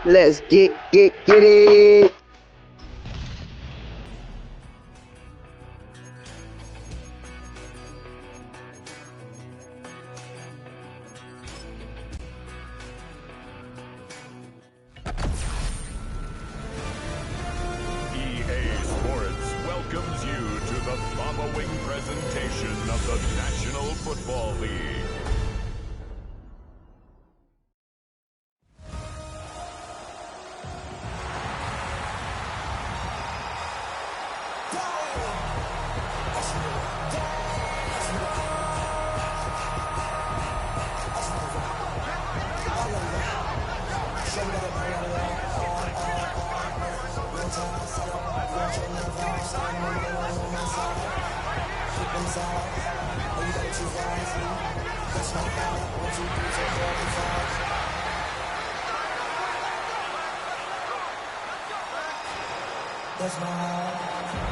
Let's get it. EA Sports welcomes you to the following presentation of the National Football League.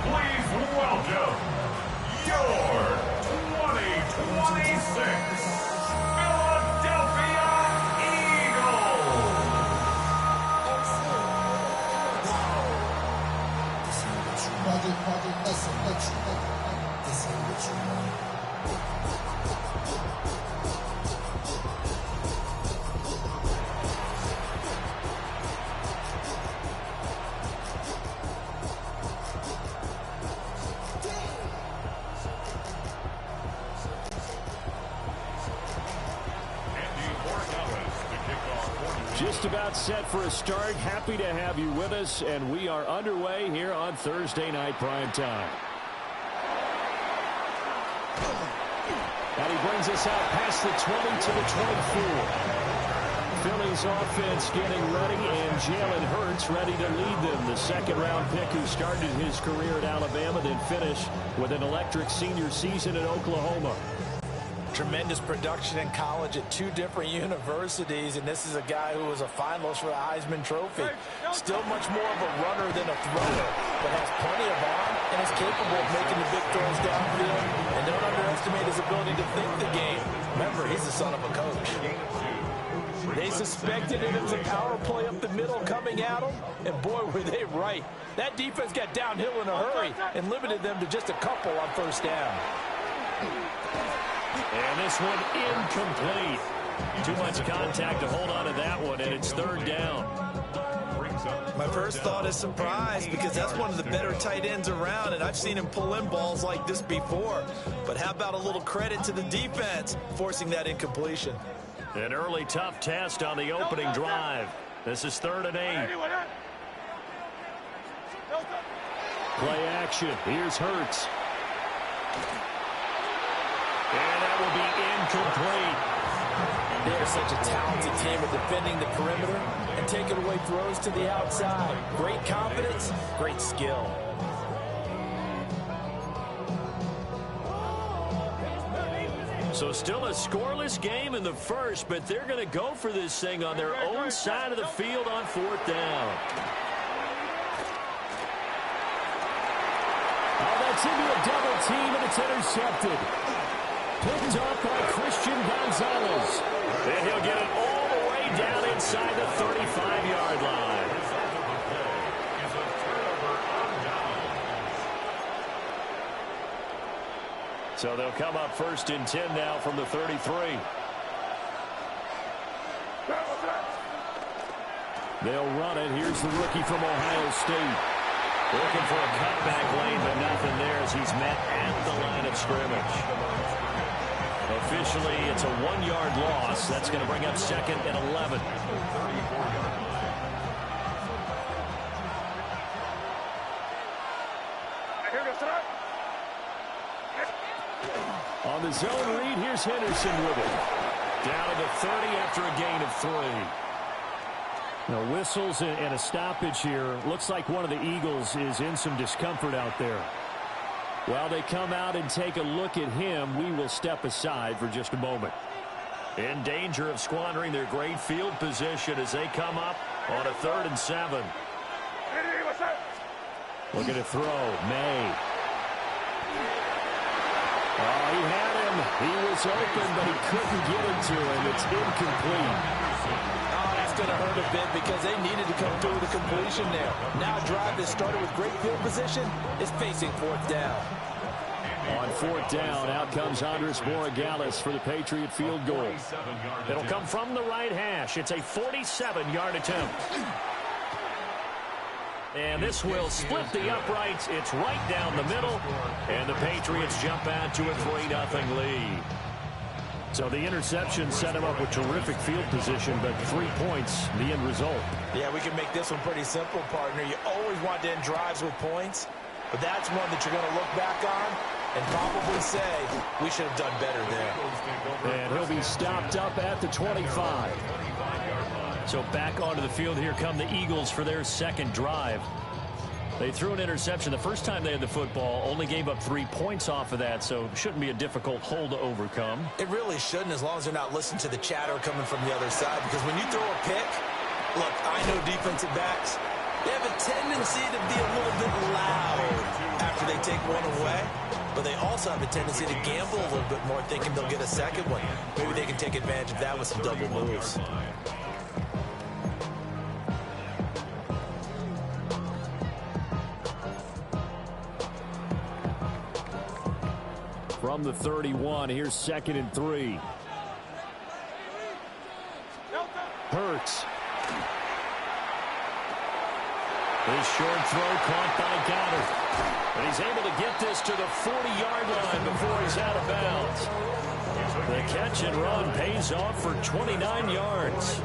Please welcome your 2026 Philadelphia Eagles. Just about set for a start. Happy to have you with us, and we are underway here on Thursday night prime time. And he brings us out past the 20 to the 24. Philly's offense getting ready, and Jalen Hurts ready to lead them. The second-round pick who started his career at Alabama, then finished with an electric senior season at Oklahoma. Tremendous production in college at two different universities, and this is a guy who was a finalist for the Heisman Trophy. Still much more of a runner than a thrower, but has plenty of arm and is capable of making the big throws downfield. And don't underestimate his ability to think the game. Remember, he's the son of a coach. They suspected it was a power play up the middle coming at him, and boy, were they right. That defense got downhill in a hurry and limited them to just a couple on first down. And this one incomplete. Too much contact to hold on to that one, and it's third down. My first thought is surprise, because that's one of the better tight ends around, and I've seen him pull in balls like this before. But how about a little credit to the defense forcing that incompletion? An early tough test on the opening drive. This is 3rd and 8. Play action. Here's Hurts. And that will be incomplete. They are such a talented team at defending the perimeter and taking away throws to the outside. Great confidence, great skill. So still a scoreless game in the first, but they're going to go for this thing on their own side of the field on 4th down. Oh, that's into a double team, and it's intercepted. Picked up by Christian Gonzalez. And he'll get it all the way down inside the 35-yard line. So they'll come up 1st and 10 now from the 33. They'll run it. Here's the rookie from Ohio State. Looking for a cutback lane, but nothing there as he's met at the line of scrimmage. Officially, it's a 1-yard loss. That's going to bring up 2nd and 11. On the zone read, here's Henderson with it. Down to the 30 after a gain of 3. Now, whistles and a stoppage here. Looks like one of the Eagles is in some discomfort out there. While they come out and take a look at him, we will step aside for just a moment. In danger of squandering their great field position as they come up on a 3rd and 7. Looking to throw. May. Oh, he had him. He was open, but he couldn't get it to him. It's incomplete. Oh, that's going to hurt a bit because they needed to come through with a completion there. Now a drive that started with great field position is facing fourth down. On fourth down, out comes Andres Borregales for the Patriot field goal. It'll come from the right hash. It's a 47-yard attempt. And this will split the uprights. It's right down the middle. And the Patriots jump out to a 3-0 lead. So the interception set him up with terrific field position, but 3 points, the end result. Yeah, we can make this one pretty simple, partner. You always want to end drives with points, but that's one that you're going to look back on and probably say, we should have done better there. And he'll be stopped up at the 25. So back onto the field, here come the Eagles for their second drive. They threw an interception the first time they had the football, only gave up 3 points off of that, so shouldn't be a difficult hole to overcome. It really shouldn't, as long as they're not listening to the chatter coming from the other side, because when you throw a pick, look, I know defensive backs, they have a tendency to be a little bit loud after they take one away, but they also have a tendency to gamble a little bit more, thinking they'll get a second one. Maybe they can take advantage of that with some double moves. From the 31, here's 2nd and 3. Hurts. His short throw caught by Goddard. And he's able to get this to the 40-yard line before he's out of bounds. The catch and run pays off for 29 yards.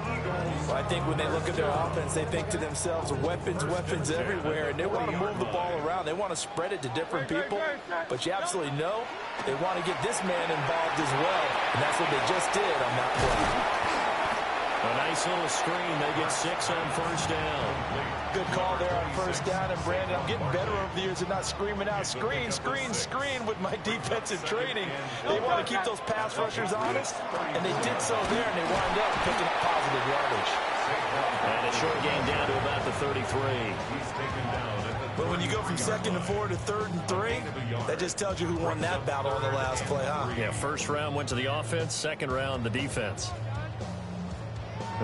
Well, I think when they look at their offense, they think to themselves, weapons, weapons everywhere, and they want to move the ball around. They want to spread it to different people, but you absolutely know they want to get this man involved as well, and that's what they just did on that play. A nice little screen. They get 6 on first down. Good call there on first down. And, Brandon, I'm getting better over the years of not screaming out, screen, screen, screen with my defensive training. They want to keep those pass rushers honest, and they did so there, and they wound up picking up positive yardage. And a short gain down to about the 33. But when you go from 2nd and 4 to 3rd and 3, that just tells you who won that battle on the last play, huh? Yeah, first round went to the offense, second round the defense.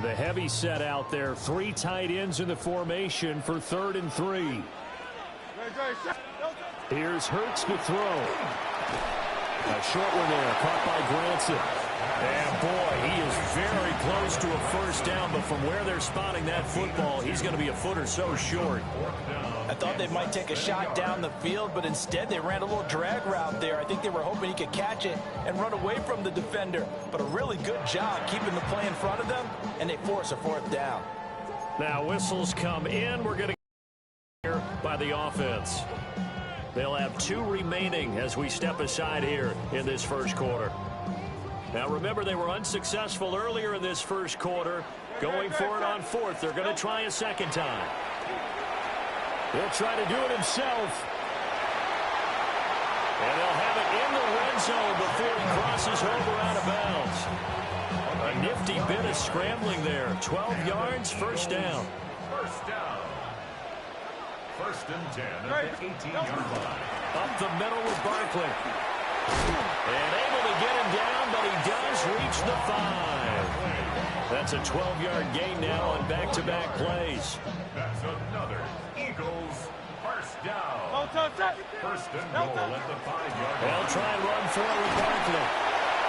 The heavy set out there. 3 tight ends in the formation for 3rd and 3. Here's Hurts to throw. A short one there, caught by Granson. And boy, he is very close to a first down, but from where they're spotting that football, he's going to be a foot or so short. I thought they might take a shot down the field, but instead they ran a little drag route there. I think they were hoping he could catch it and run away from the defender. But a really good job keeping the play in front of them, and they force a 4th down. Now whistles come in. We're going to get here by the offense. They'll have 2 remaining as we step aside here in this first quarter. Now remember, they were unsuccessful earlier in this first quarter. Going for it on 4th. They're going to try a second time. He'll try to do it himself. And they'll have it in the red zone before he crosses over out of bounds. A nifty bit of scrambling there. 12 yards, first down. First down. 1st and 10 at the 18-yard line. Up the middle with Barkley. And able to get him down, but he does reach the 5. That's a 12-yard gain now on back-to-back plays. That's another Eagles first down. 1st and goal at the 5-yard line. They'll try and run for it with Barkley.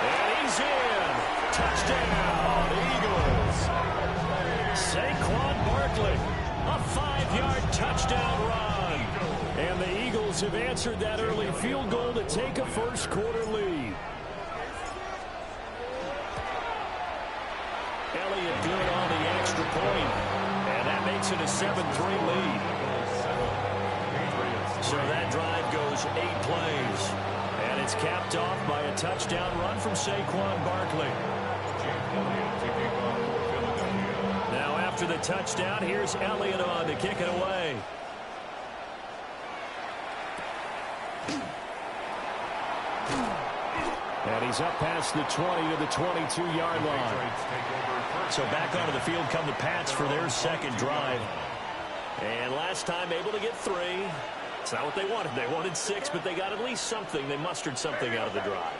And he's in. Touchdown, Eagles. Saquon Barkley, a 5-yard touchdown run. And the Eagles have answered that early field goal to take a first quarter lead. Elliott good on the extra point. And that makes it a 7-3 lead. So that drive goes 8 plays. And it's capped off by a touchdown run from Saquon Barkley. Now after the touchdown, here's Elliott on to kick it away. And he's up past the 20 to the 22-yard line. So back onto the field come the Pats for their second drive. And last time able to get 3. It's not what they wanted. They wanted 6, but they got at least something. They mustered something out of the drive.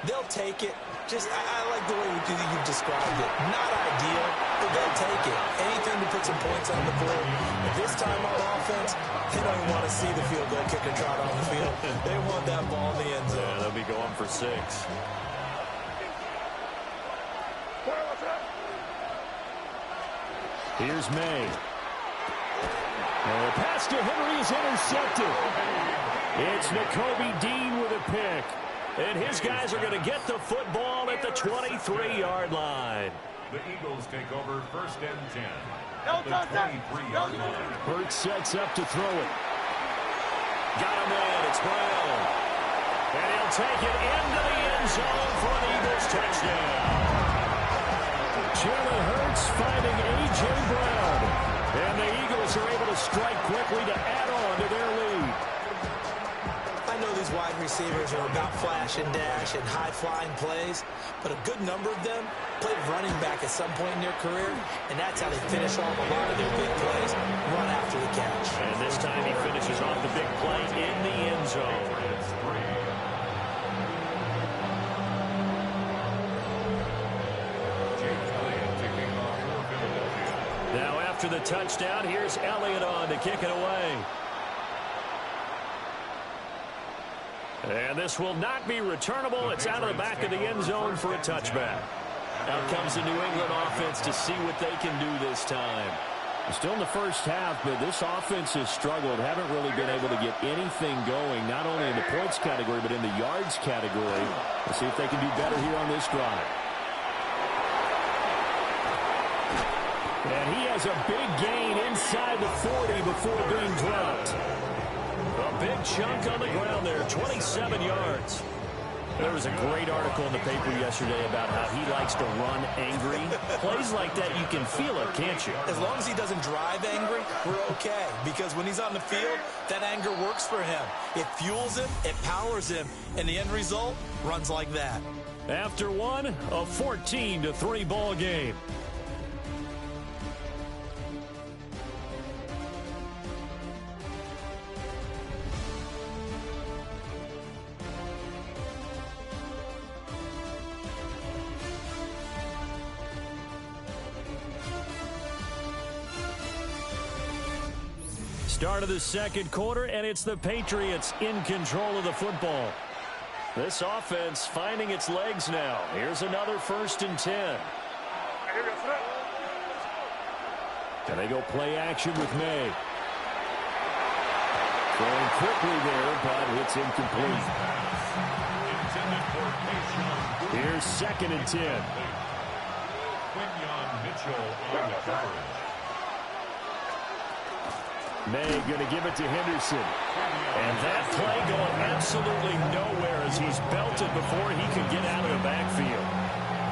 They'll take it. I like the way you've described it. Not ideal, but they'll take it. Anything to put some points on the board. But this time on offense, they don't want to see the field goal kicker trot on the field. They want that ball in the end zone. Yeah, they'll be going for 6. Here's May. The pass to Henry is intercepted. It's Nakobe Dean with a pick. And his guys are going to get the football at the 23-yard line. The Eagles take over 1st and 10. At the 23-yard line. Hurts sets up to throw it. Got him in. It's Brown. And he'll take it into the end zone for an Eagles touchdown. Jalen Hurts finding A.J. Brown. And the Eagles are able to strike quickly to add on to their lead. I know these wide receivers are about flash and dash and high-flying plays, but a good number of them played running back at some point in their career, and that's how they finish off a lot of their big plays, run after the catch. And this time he finishes off the big play in the end zone. Now after the touchdown, here's Elliott on to kick it away. And this will not be returnable. It's out of the back of the end zone for a touchback. Out comes the New England offense to see what they can do this time. Still in the first half, but this offense has struggled. Haven't really been able to get anything going, not only in the points category, but in the yards category. Let's see if they can do better here on this drive. And he has a big gain inside the 40 before being dropped. A big chunk on the ground there, 27 yards. There was a great article in the paper yesterday about how he likes to run angry. Plays like that, you can feel it, can't you? As long as he doesn't drive angry, we're okay. Because when he's on the field, that anger works for him. It fuels him, it powers him, and the end result runs like that. After one, a 14-3 ball game. Start of the second quarter, and it's the Patriots in control of the football. This offense finding its legs now. Here's another 1st and 10. And they go play action with May. Going quickly there, but it's incomplete. Here's 2nd and 10. Quinyon Mitchell on the coverage. May going to give it to Henderson. And that play going absolutely nowhere as he's belted before he could get out of the backfield.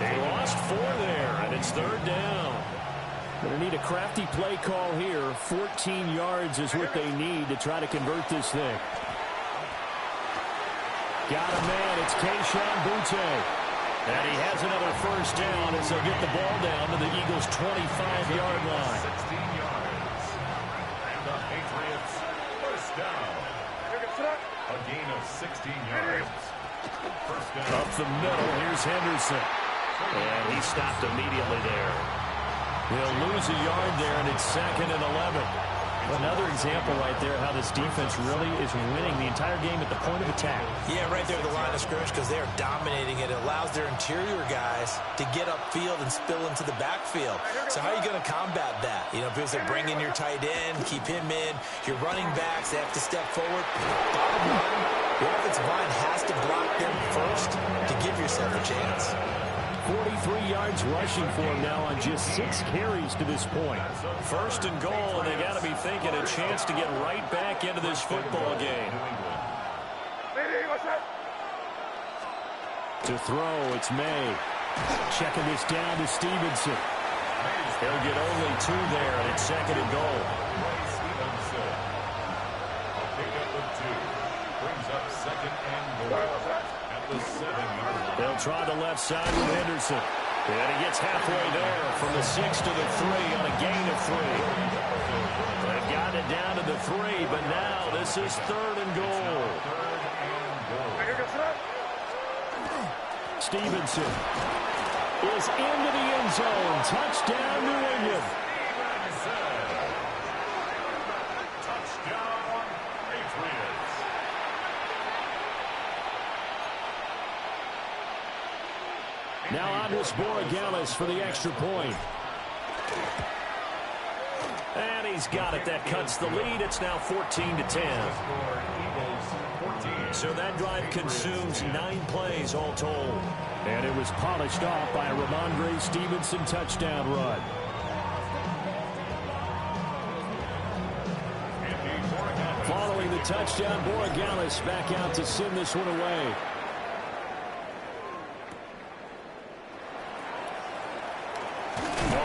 They lost 4 there, and it's 3rd down. Going to need a crafty play call here. 14 yards is what they need to try to convert this thing. Got a man. It's Keyshawn Butte. And he has another 1st down as they'll get the ball down to the Eagles' 25-yard line. 16 yards. The Patriots first down. A gain of 16 yards. First down. Up the middle, here's Henderson. And he stopped immediately there. He'll lose a yard there, and it's 2nd and 11. Another example right there how this defense really is winning the entire game at the point of attack. Yeah, right there at the line of scrimmage because they're dominating it. It allows their interior guys to get upfield and spill into the backfield. So how are you going to combat that? You know, because they bring in your tight end, keep him in. Your running backs, they have to step forward. Bottom line, the offensive line has to block them first to give yourself a chance. 43 yards rushing for him now on just 6 carries to this point. 1st and goal, and they got to be thinking a chance to get right back into this football game. To throw, it's May. Checking this down to Stevenson. They'll get only 2 there, and it's 2nd and goal. Stevenson. I'll pick up with 2. Brings up 2nd and goal. The 7-yard line. They'll try the left side with Henderson. And he gets halfway there from the 6 to the 3 on a gain of 3. They've got it down to the 3, but now this is 3rd and goal. Stevenson is into the end zone. Touchdown, New England. Touchdown, Patriots. Now on was Borregales for the extra point. And he's got it. That cuts the lead. It's now 14-10. So that drive consumes 9 plays all told. And it was polished off by a Ramondre Stevenson touchdown run. Following the touchdown, Borregales back out to send this one away.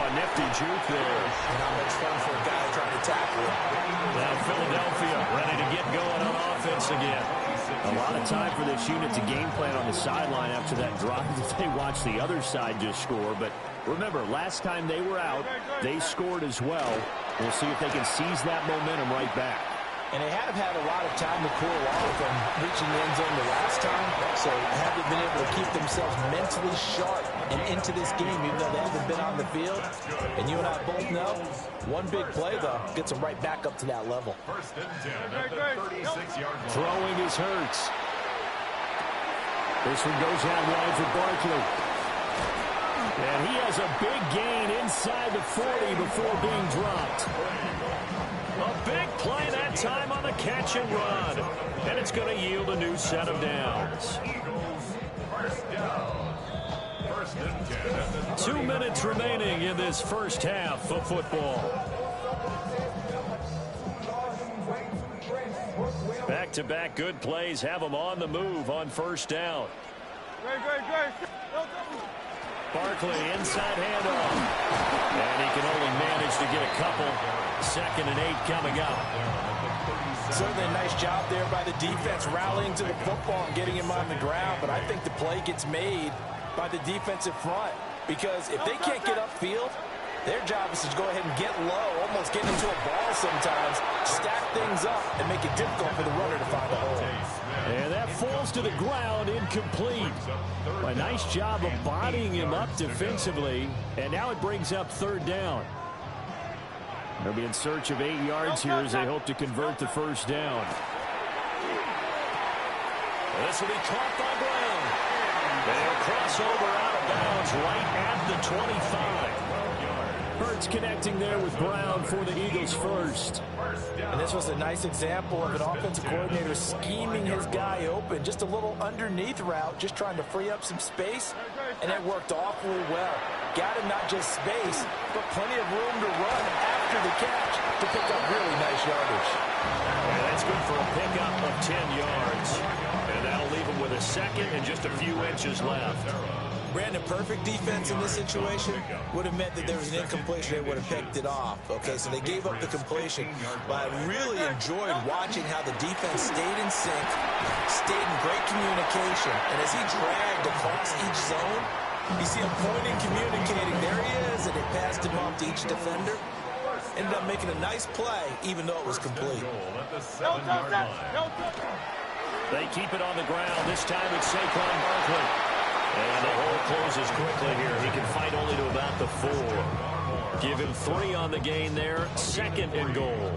Nifty juke there. Not much fun for a guy trying to tackle it. Now Philadelphia ready to get going on offense again. A lot of time for this unit to game plan on the sideline after that drive that they watched the other side just score. But remember, last time they were out, they scored as well. We'll see if they can seize that momentum right back. And they have had a lot of time to cool off from reaching the end zone the last time, so haven't been able to keep themselves mentally sharp and into this game, even though they haven't been on the field. And you and I both know, one big play, though, gets them right back up to that level. First and 10 at the 36-yard line. Throwing is Hurts. This one goes out wide for Barkley. And he has a big gain inside the 40 before being dropped. A big play that time on the catch and run. And it's going to yield a new set of downs. Eagles, first down. First and 10 at the 2 minutes remaining in this first half of football. Back-to-back good plays have them on the move on first down. Barkley inside handoff. And he can only manage to get a couple. 2nd and 8 coming up. Certainly a nice job there by the defense rallying to the football and getting him on the ground. But I think the play gets made by the defensive front. Because if they can't get upfield, their job is to go ahead and get low, almost get into a ball sometimes, stack things up, and make it difficult for the runner to find a hole. And that falls to the ground, incomplete. A nice job of bodying him up defensively. And now it brings up 3rd down. They'll be in search of 8 yards here as they hope to convert the first down. This will be caught by Brown. They'll cross over out of bounds right at the 25. Hurts connecting there with Brown for the Eagles first. And this was a nice example of an offensive coordinator scheming his guy open. Just a little underneath route, just trying to free up some space. And it worked awfully well. Got him not just space, but plenty of room to run after the catch to pick up really nice yardage. And that's good for a pickup of 10 yards. And that'll leave him with a 2nd and just a few inches left. Brandon, perfect defense in this situation would have meant that there was an incompletion. They would have picked it off. Okay, so they gave up the completion. But I really enjoyed watching how the defense stayed in sync, stayed in great communication. And as he dragged across each zone, you see him pointing, communicating. There he is, and it passed him off to each defender. Ended up making a nice play, even though it was complete. They keep it on the ground. This time it's Saquon Barkley. And the hole closes quickly here. He can fight only to about the 4. Give him 3 on the gain there. 2nd and goal.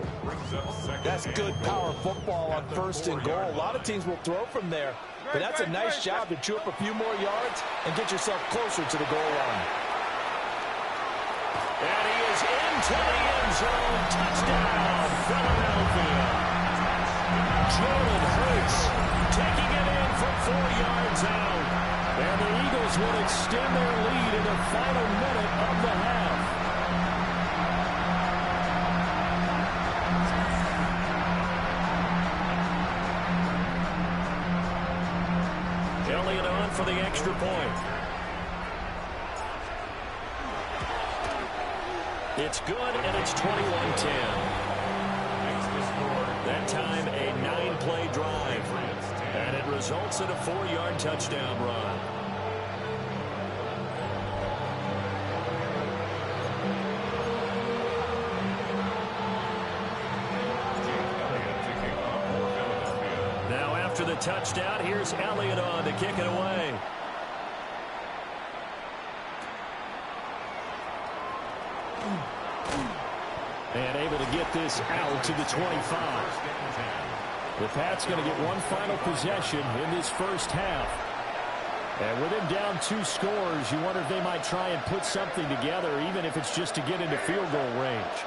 That's good power football on 1st and goal. A lot of teams will throw from there. But that's a nice job to chew up a few more yards and get yourself closer to the goal line. And he is into the end zone. Touchdown, Philadelphia. Jalen Hurts taking it in from 4 yards out. And the Eagles will extend their lead in the final minute of the half. Elliott on for the extra point. It's good, and it's 21-10. That time, a 9-play drive. And it results in a 4-yard touchdown run. Now after the touchdown, here's Elliott on to kick it away. get this out to the 25. The Pats going to get one final possession in this first half. And with them down 2 scores, you wonder if they might try and put something together, even if it's just to get into field goal range.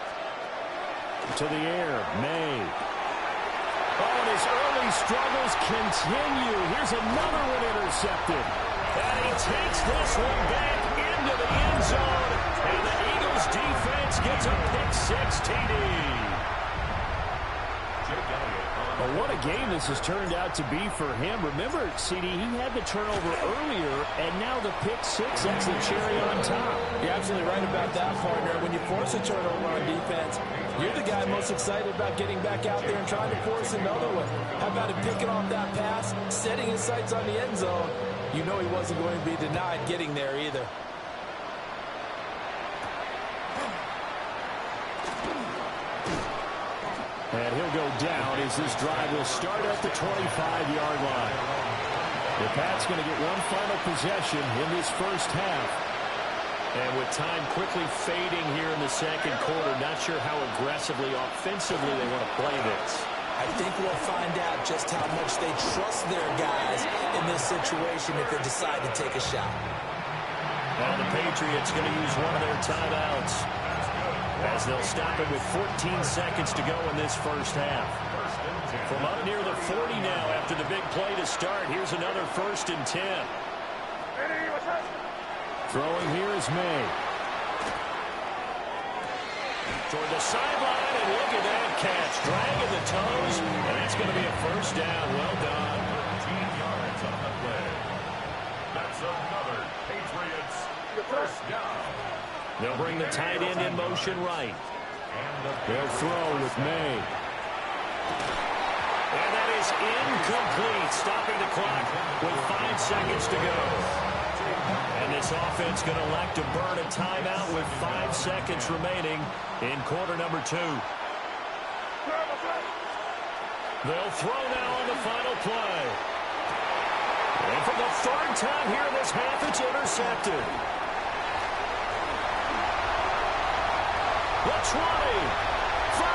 To the air, May. Oh, and his early struggles continue. Here's another one intercepted. And he takes this one back into the end zone. And the Eagles defense gets a pick-6 TD. Well, what a game this has turned out to be for him. Remember, CD, he had the turnover earlier, and now the pick-6, that's the cherry on top. You're absolutely right about that, partner. When you force a turnover on defense, you're the guy most excited about getting back out there and trying to force another one. How about him picking off that pass, setting his sights on the end zone? You know he wasn't going to be denied getting there either. And he'll go down as this drive will start at the 25-yard line. The Pats going to get one final possession in this first half. And with time quickly fading here in the second quarter, not sure how aggressively, offensively they want to play this. I think we'll find out just how much they trust their guys in this situation if they decide to take a shot. Now the Patriots going to use one of their timeouts, as they'll stop it with 14 seconds to go in this first half. From up near the 40 now after the big play to start, here's another 1st and 10. Throwing here is May. Toward the sideline, and look at that catch. Dragging the toes, and that's going to be a first down. Well done. 13 yards on the play. That's another Patriots first down. They'll bring the tight end in motion right. They'll throw with May. And that is incomplete, stopping the clock with 5 seconds to go. And this offense going to elect to burn a timeout with 5 seconds remaining in quarter number 2. They'll throw now on the final play. And for the 3rd time here in this half, it's intercepted. The 20, 5,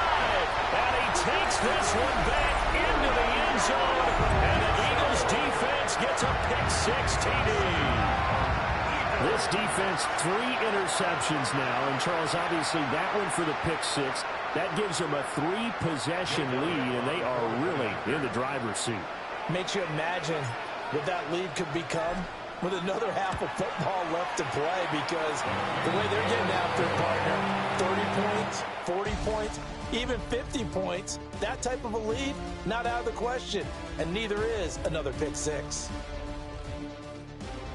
and he takes this one back into the end zone, and the Eagles defense gets a pick-6 TD. This defense, 3 interceptions now, and Charles, obviously that one for the pick-6, that gives them a 3-possession lead, and they are really in the driver's seat. Makes you imagine what that lead could become with another half of football left to play, because the way they're getting after it, partner, 30 points, 40 points, even 50 points, that type of a lead, not out of the question, and neither is another pick-6.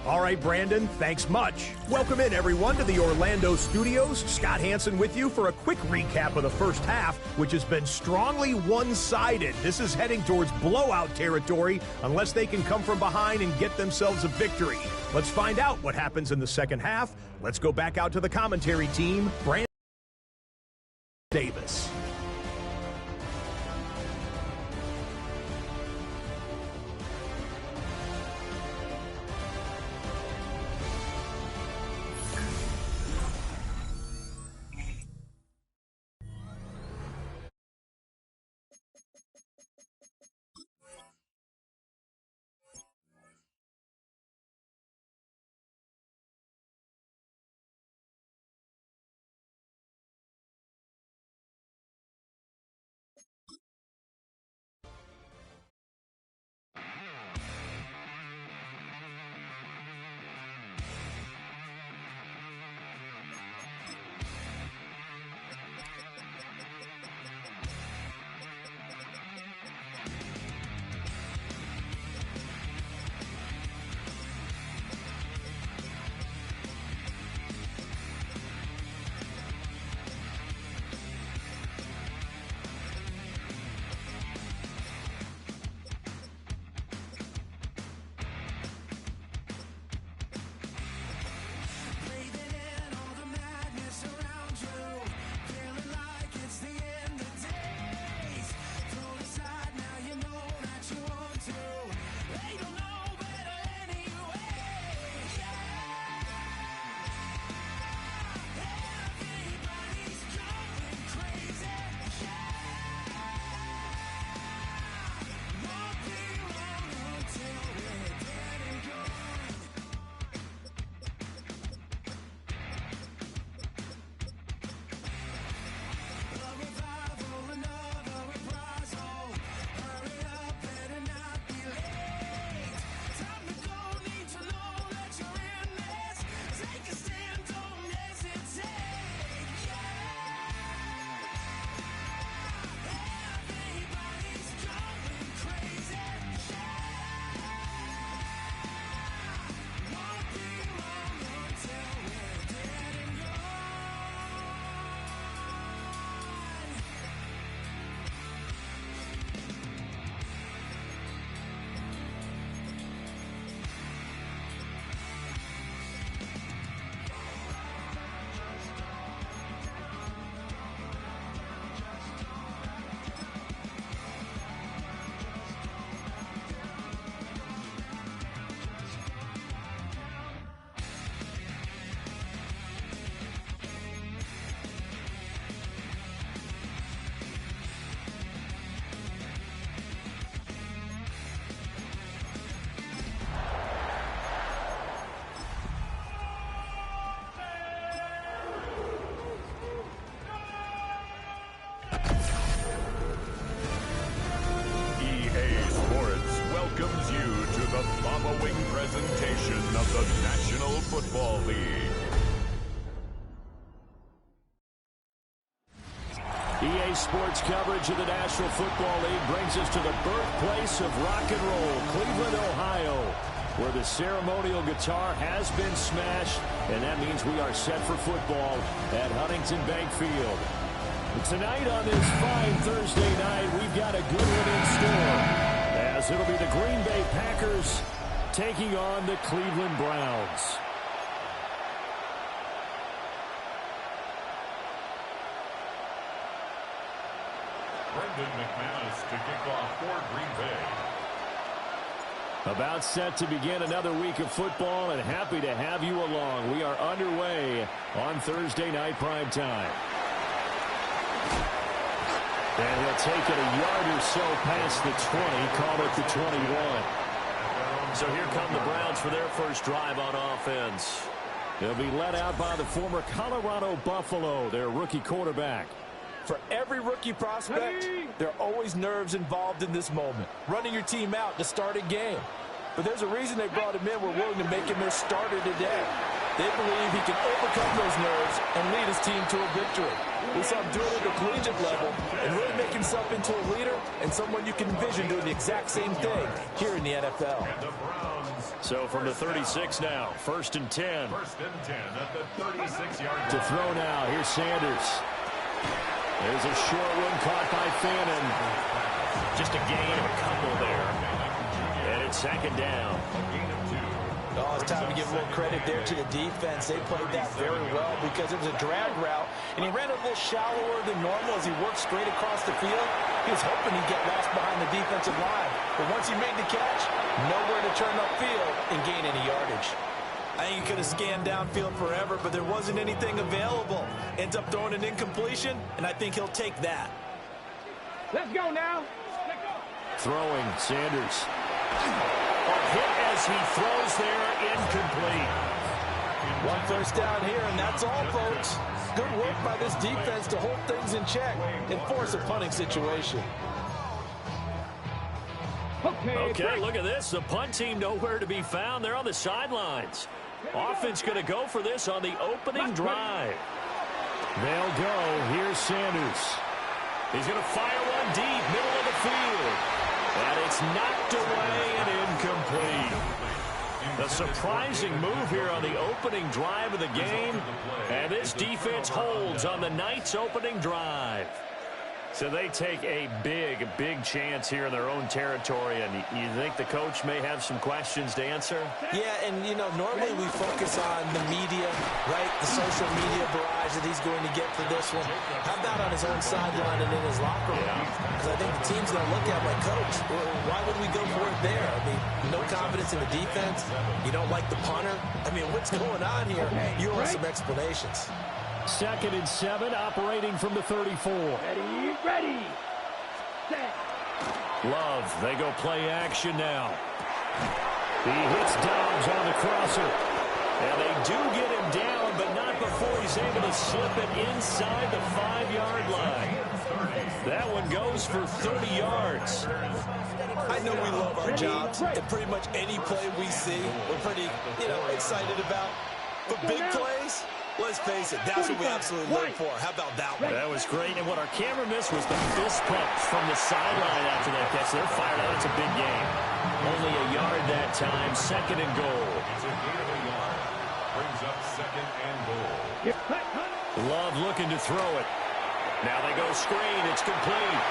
All right, Brandon, thanks much. Welcome in, everyone, to the Orlando studios. Scott Hansen with you for a quick recap of the first half, which has been strongly one-sided. This is heading towards blowout territory unless they can come from behind and get themselves a victory. Let's find out what happens in the second half. Let's go back out to the commentary team. Brandon Davis. National Football League. EA Sports coverage of the National Football League brings us to the birthplace of rock and roll, Cleveland, Ohio, where the ceremonial guitar has been smashed, and that means we are set for football at Huntington Bank Field. Tonight on this fine Thursday night, we've got a good one in store, as it'll be the Green Bay Packers taking on the Cleveland Browns. Brendan McManus to kick off for Green Bay. About set to begin another week of football, and happy to have you along. We are underway on Thursday night prime time. And he'll take it a yard or so past the 20, call it the 21. So here come the Browns for their first drive on offense. They'll be led out by the former Colorado Buffalo, their rookie quarterback. For every rookie prospect, there are always nerves involved in this moment. Running your team out to start a game. But there's a reason they brought him in. We're willing to make him their starter today. They believe he can overcome those nerves and lead his team to a victory. We saw him do it at the collegiate level and really make himself into a leader and someone you can envision doing the exact same thing here in the NFL. So from the 36 now, 1st and 10. 1st and 10 at the 36-yard To throw now, here's Sanders. There's a short one caught by Fannin. Just a gain of a couple there. And it's 2nd down. Oh, it's time to give a little credit there to the defense. They played that very well because it was a drag route, and he ran a little shallower than normal as he worked straight across the field. He was hoping he'd get lost behind the defensive line. But once he made the catch, nowhere to turn upfield and gain any yardage. I think he could have scanned downfield forever, but there wasn't anything available. Ends up throwing an incompletion, and I think he'll take that. Let's go now. Let's go. Throwing, Sanders. A hit as he throws there, incomplete. One first down here, and that's all, folks. Good work by this defense to hold things in check and force a punting situation. Okay, look at this. The punt team nowhere to be found. They're on the sidelines. Offense going to go for this on the opening drive. They'll go. Here's Sanders. He's going to fire one deep, middle of the field. And it's knocked away and incomplete. A surprising move here on the opening drive of the game. And this defense holds on the night's opening drive. So they take a big, big chance here in their own territory. And you think the coach may have some questions to answer? Yeah, and, you know, normally we focus on the media, right? The social media barrage that he's going to get for this one. How about on his own sideline and in his locker room? Because I think the team's going to look at him like, Coach, why would we go for it there? I mean, no confidence in the defense. You don't like the punter. I mean, what's going on here? You want some explanations. 2nd and 7, operating from the 34. Ready, set. Love, they go play action now. He hits Dobbs on the crosser. And they do get him down, but not before he's able to slip it inside the 5-yard line. That one goes for 30 yards. I know we love our jobs, and pretty much any play we see, we're pretty, excited about. But big plays, let's face it, that's what we absolutely live for. How about that one? That was great, and what our camera missed was the fist pump from the sideline after that catch. They're fired out. It's a big game. Only a yard that time, 2nd and goal. It's a gain of a yard. Brings up 2nd and goal. Love looking to throw it. Now they go screen. It's complete.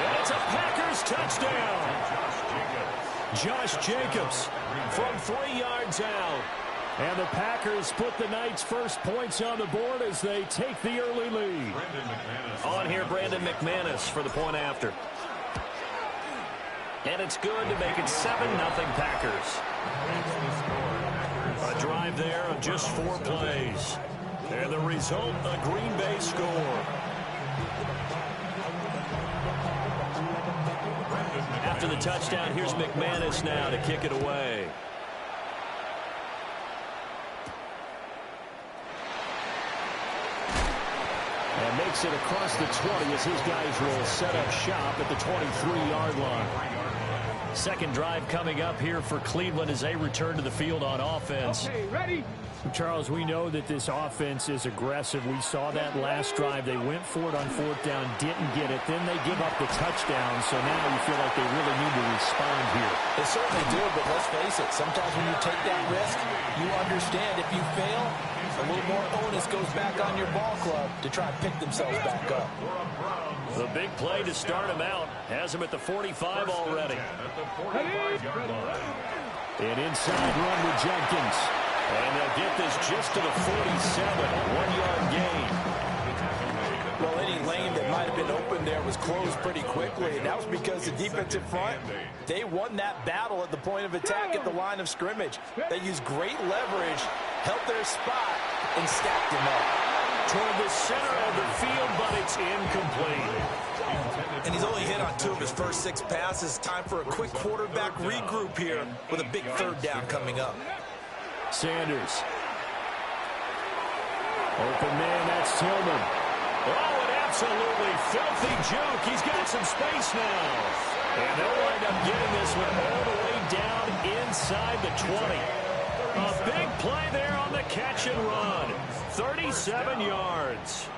And it's a Packers touchdown. Josh Jacobs from 3 yards out. And the Packers put the night's first points on the board as they take the early lead. On here, Brandon McManus for the point after. And it's good to make it 7-0 Packers. A drive there of just 4 plays. And the result, a Green Bay score. After the touchdown, here's McManus now to kick it away. And makes it across the 20 as his guys will set up shop at the 23-yard line. Second drive coming up here for Cleveland as they return to the field on offense. Okay, ready? Charles, we know that this offense is aggressive. We saw that last drive. They went for it on fourth down, didn't get it. Then they give up the touchdown, so now you feel like they really need to respond here. They certainly do, but let's face it, sometimes when you take that risk, you understand if you fail, a little more onus goes back on your ball club to try and pick themselves back up. The big play to start him out has him at the 45 already. An inside run with Jenkins. And they'll get this just to the 47, one-yard gain. Well, any lane that might have been open there was closed pretty quickly, and that was because the defensive front, they won that battle at the point of attack at the line of scrimmage. They used great leverage, held their spot, and stacked him up. Toward the center of the field, but it's incomplete. And he's only hit on 2 of his first 6 passes. Time for a quick quarterback regroup here with a big third down coming up. Sanders. Open man, that's Tillman. Oh, an absolutely filthy juke. He's got some space now. And they'll wind up getting this one all the way down inside the 20. A big play there on the catch and run. 37 yards.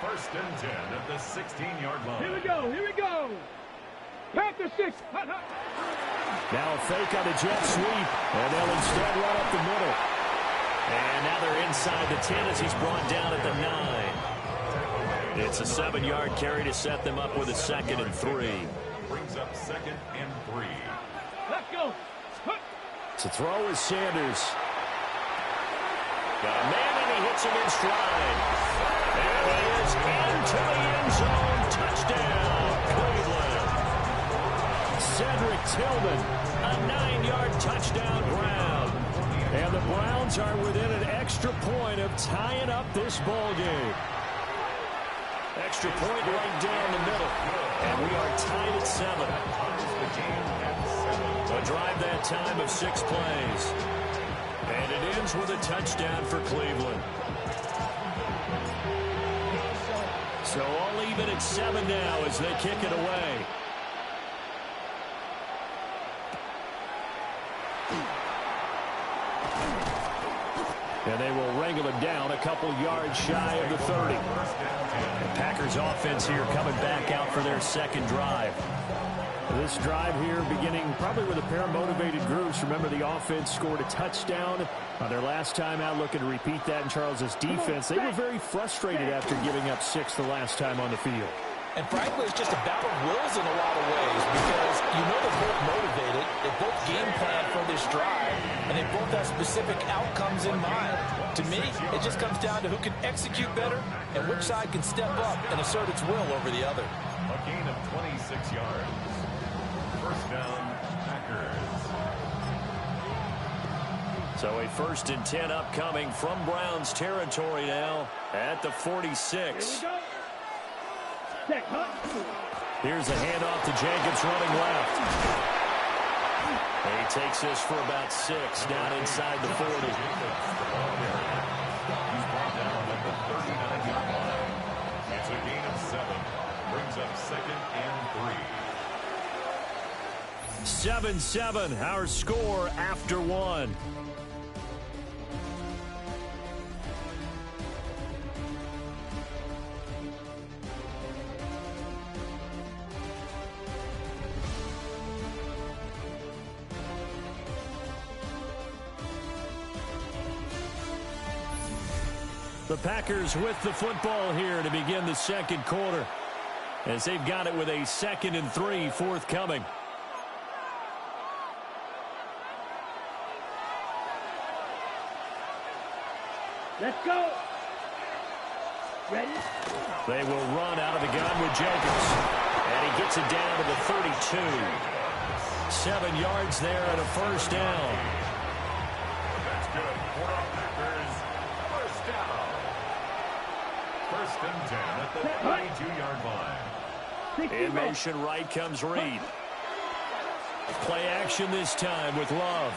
First and 10 at the 16-yard line. Here we go, here we go. Panther 6. Hut, hut. Now a fake on the jet sweep, and they'll instead run up the middle. And now they're inside the 10 as he's brought down at the 9. It's a 7-yard carry to set them up with a 2nd and 3. Brings up 2nd and 3. Let's go. Hut. To throw is Sanders. Got a man, and he hits him in stride. And he is into the end zone. Touchdown, Cleveland. Cedric Tillman, a 9-yard touchdown ground. And the Browns are within an extra point of tying up this ball game. Extra point right down the middle. And we are tied at 7. A drive that time of 6 plays. And it ends with a touchdown for Cleveland. So all even at 7 now as they kick it away. And they will wrangle it down a couple yards shy of the 30. The Packers offense here coming back out for their 2nd drive. This drive here beginning probably with a pair of motivated groups. Remember, the offense scored a touchdown on their last time out, looking to repeat that in Charles's defense. They were very frustrated after giving up 6 the last time on the field. And frankly, it's just a battle of wills in a lot of ways because you know they're both motivated, they both game plan for this drive, and they both have specific outcomes in mind. To me, it just comes down to who can execute better and which side can step up and assert its will over the other. A gain of 26 yards. First down, Packers. So a 1st and 10 upcoming from Browns territory now at the 46. Here we go. Check, hut. Here's a handoff to Jenkins running left. And he takes this for about 6 down inside the 40. He's brought down at the 39-yard line. It's a gain of 7. Brings up 2nd and 3. 7-7, our score after 1. The Packers with the football here to begin the 2nd quarter, as they've got it with a 2nd and 3 forthcoming. Let's go. Ready? They will run out of the gun with Jenkins. And he gets it down to the 32. 7 yards there and a 1st down. That's good for our Packers. First down. 1st and 10 at the 22-yard line. In motion right comes Reed. Play action this time with Love.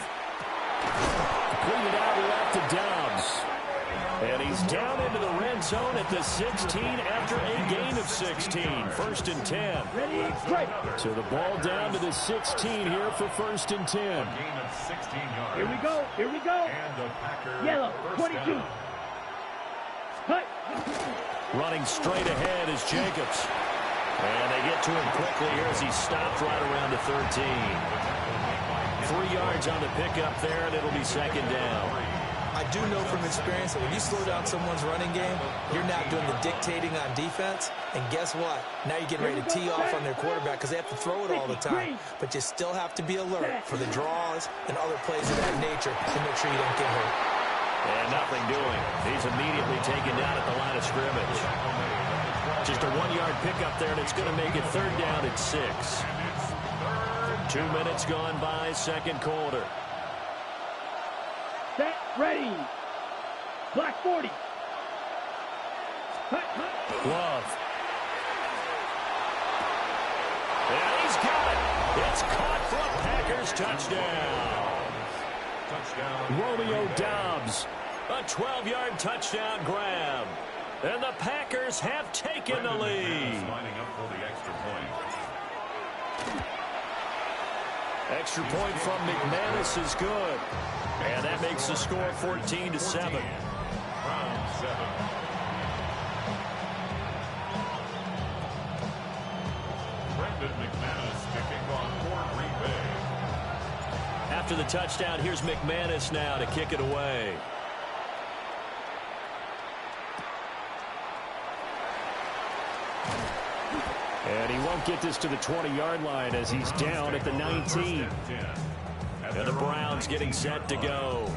Clean it out left to Dobbs. And he's is down into the red zone at the 16 after a gain of 16. 1st and 10. Ready, straight. So the ball down to the 16 here for 1st and 10. A gain of 16 yards. Here we go. Here we go. And the Packers Yellow, first 22. down. Cut. Running straight ahead is Jacobs. And they get to him quickly here as he stopped right around the 13. 3 yards on the pickup there, and it'll be 2nd down. I do know from experience that when you slow down someone's running game, you're now doing the dictating on defense. And guess what? Now you're getting ready to tee off on their quarterback because they have to throw it all the time. But you still have to be alert for the draws and other plays of that nature to make sure you don't get hurt. And nothing doing. He's immediately taken down at the line of scrimmage. Just a 1-yard pickup there, and it's going to make it 3rd down at 6. 2 minutes gone by, 2nd quarter. Set, ready. Black 40. Cut, cut. Love. And he's got it. It's caught for a Packers touchdown. Touchdown. Romeo Doubs. A 12-yard touchdown grab. And the Packers have taken the lead. Lining up for the extra point. Extra point from McManus is good. And that makes the score 14-7. Round 7. Brendan McManus to kick off for Green Bay. After the touchdown, here's McManus now to kick it away. And he won't get this to the 20-yard line as he's down at the 19. And the Browns getting set to go.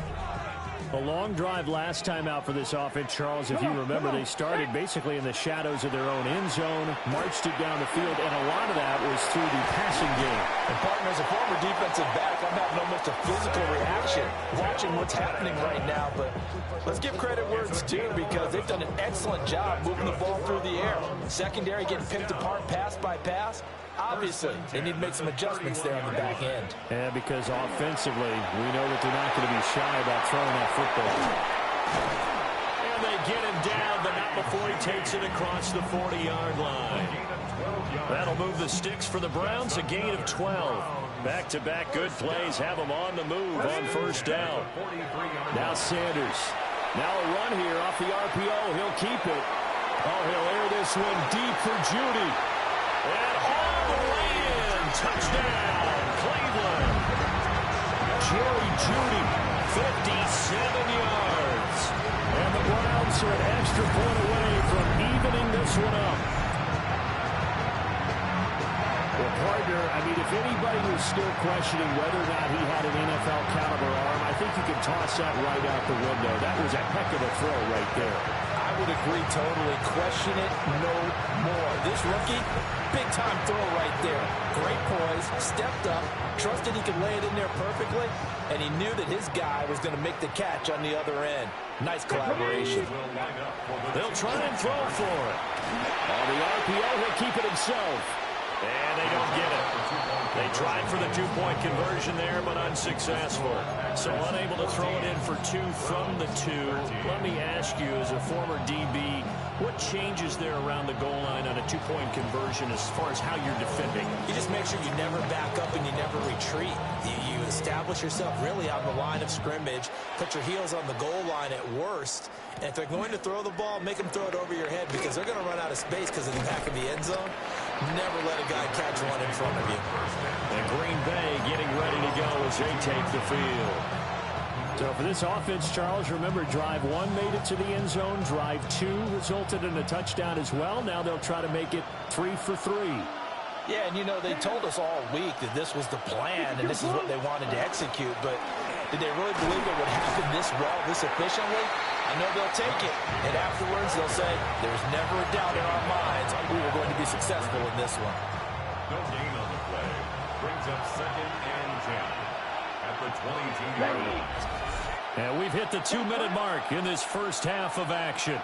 A long drive last time out for this offense, Charles. If you remember, they started basically in the shadows of their own end zone, marched it down the field, and a lot of that was through the passing game. And partner, as a former defensive back, I'm having almost a physical reaction watching what's happening right now. But let's give credit where it's due because they've done an excellent job moving the ball through the air. Secondary getting picked apart pass by pass. Obviously, they need to make some adjustments there on the back end. Yeah, because offensively, we know that they're not going to be shy about throwing that football. And they get him down, but not before he takes it across the 40-yard line. That'll move the sticks for the Browns, a gain of 12. Back-to-back good plays have them on the move on 1st down. Now Sanders. Now a run here off the RPO. He'll keep it. Oh, he'll air this one deep for Judy. And all the way in. Touchdown, Cleveland. Jerry Judy, 57 yards. And the Browns are an extra point away from evening this one up. Well, partner, I mean, if anybody was still questioning whether or not he had an NFL caliber arm, I think you can toss that right out the window. That was a heck of a throw right there. I would agree totally. Question it no more. This rookie, big-time throw right there. Great poise, stepped up, trusted he could lay it in there perfectly, and he knew that his guy was going to make the catch on the other end. Nice collaboration. They'll try and throw for it. On the RPO, he'll keep it himself. And they don't get it. They tried for the 2-point conversion there, but unsuccessful. So unable to throw it in for 2 from the 2. Let me ask you, as a former DB, what changes there around the goal line on a 2-point conversion as far as how you're defending? You just make sure you never back up and you never retreat. You establish yourself really on the line of scrimmage, put your heels on the goal line at worst, and if they're going to throw the ball, make them throw it over your head because they're going to run out of space because of the back of the end zone. Never let a guy catch one in front of you. And Green Bay getting ready to go as they take the field. So for this offense, Charles, remember drive 1 made it to the end zone. Drive 2 resulted in a touchdown as well. Now they'll try to make it 3 for 3. Yeah, and you know, they told us all week that this was the plan and this is what they wanted to execute, but did they really believe it would happen this well, this efficiently? I know they'll take it, and afterwards they'll say, there's never a doubt in our minds we were going to be successful in this one. No gain on the play. Brings up 2nd and 10 at the 22-yard line. And we've hit the 2-minute mark in this first half of action.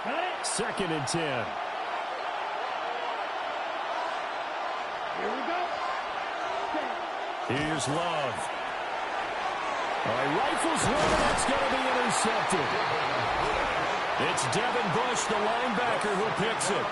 Got it. 2nd and 10. Here we go. Here's Love. All right, rifles one, and that's going to be intercepted. It's Devin Bush, the linebacker, who picks it.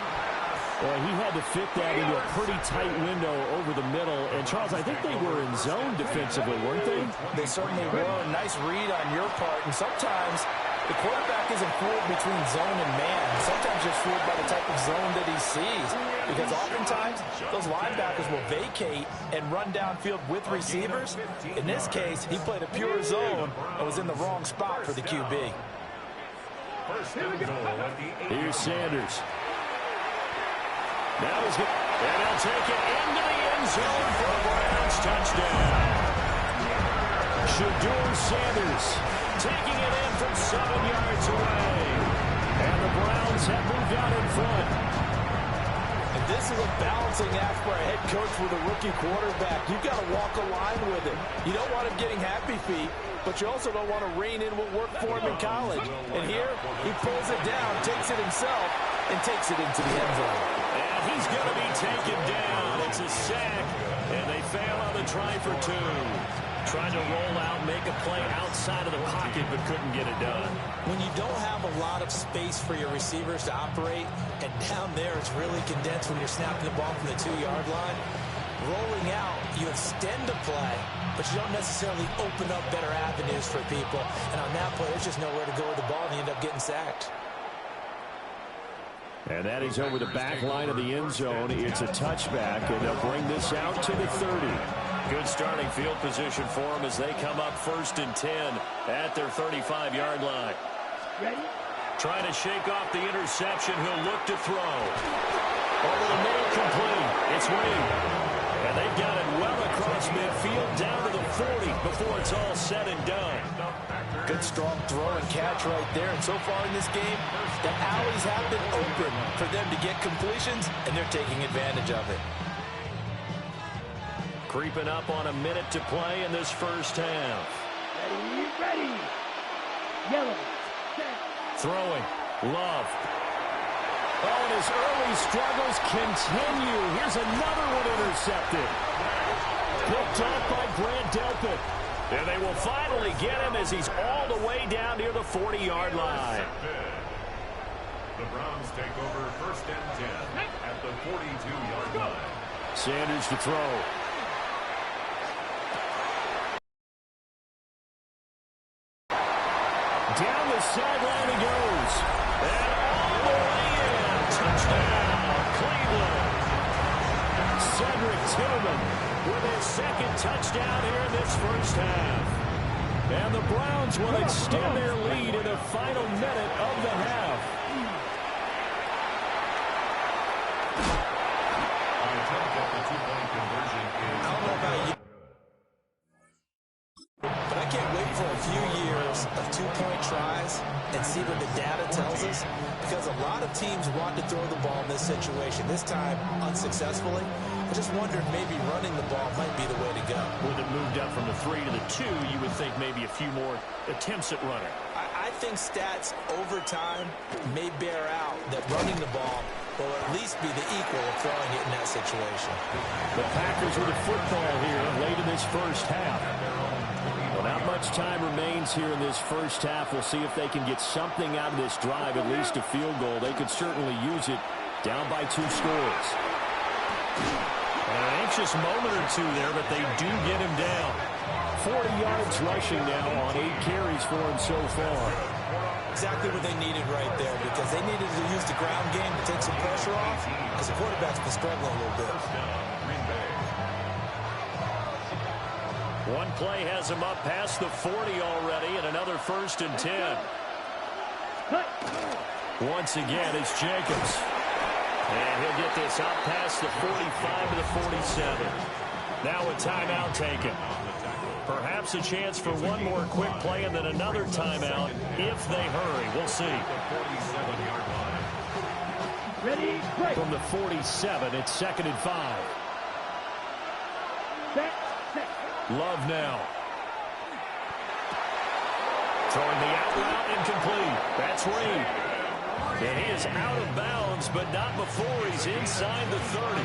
Well, he had to fit that into a pretty tight window over the middle. And, Charles, I think they were in zone defensively, weren't they? They certainly were. Nice read on your part. And sometimes the quarterback isn't fooled between zone and man. Sometimes you're fooled by the type of zone that he sees. Because oftentimes, those linebackers will vacate and run downfield with receivers. In this case, he played a pure zone and was in the wrong spot for the QB. Here's Sanders. Now he's going to, and he'll take it into the end zone for a Browns touchdown. Shadur Sanders taking it in from 7 yards away. And the Browns have moved out in front. And this is a balancing act for a head coach with a rookie quarterback. You've got to walk a line with it. You don't want him getting happy feet, but you also don't want to rein in what worked for him in college. And here, he pulls it down, takes it himself, and takes it into the end zone. And he's going to be taken down. It's a sack, and they fail on the try for 2. Trying to roll out, make a play outside of the pocket, but couldn't get it done. When you don't have a lot of space for your receivers to operate, and down there it's really condensed when you're snapping the ball from the 2-yard line, rolling out, you extend the play, but you don't necessarily open up better avenues for people. And on that play, there's just nowhere to go with the ball, and you end up getting sacked. And that is over the back line of the end zone. It's a touchback, and they'll bring this out to the 30. Good starting field position for them as they come up 1st and 10 at their 35-yard line. Ready? Trying to shake off the interception. He'll look to throw. Over the middle, complete. It's Reed. And they've got it well across midfield down to the 40 before it's all said and done. Good, strong throw and catch right there. And so far in this game, the alleys have been open for them to get completions, and they're taking advantage of it. Creeping up on a minute to play in this first half. Ready, ready. Yellow. Set. Throwing. Love. Oh, and his early struggles continue. Here's another one intercepted. Picked off by Grant Delpit. And they will finally get him as he's all the way down near the 40-yard line. The Browns take over 1st and 10 at the 42-yard line. Sanders to throw. Down the sideline he goes. And all the way in. Touchdown, Cleveland. Cedric Tillman with his 2nd touchdown here in this first half. And the Browns will extend their lead in the final minute of the half. I don't know about you, but I can't wait for a few years of 2-point tries and see what the data tells us, because a lot of teams want to throw the ball in this situation. This time, unsuccessfully. I just wondered maybe running the ball might be the way to go. With it moved up from the 3 to the 2, you would think maybe a few more attempts at running. I think stats over time may bear out that running the ball will at least be the equal of throwing it in that situation. The Packers with the football here late in this first half. Well, not much time remains here in this first half. We'll see if they can get something out of this drive, at least a field goal. They could certainly use it down by 2 scores. An anxious moment or 2 there, but they do get him down. 40 yards rushing now on 8 carries for him so far. Exactly what they needed right there, because they needed to use the ground game to take some pressure off, because the quarterback's been struggling a little bit. One play has him up past the 40 already, and another 1st and 10. Once again, it's Jacobs. And he'll get this out past the 45 to the 47. Now a timeout taken. Perhaps a chance for one more quick play and then another timeout if they hurry. We'll see. Ready, break. From the 47, it's 2nd and 5. Set. Love now. Throwing the out route incomplete. That's Reed. And he is out of bounds, but not before he's inside the 30.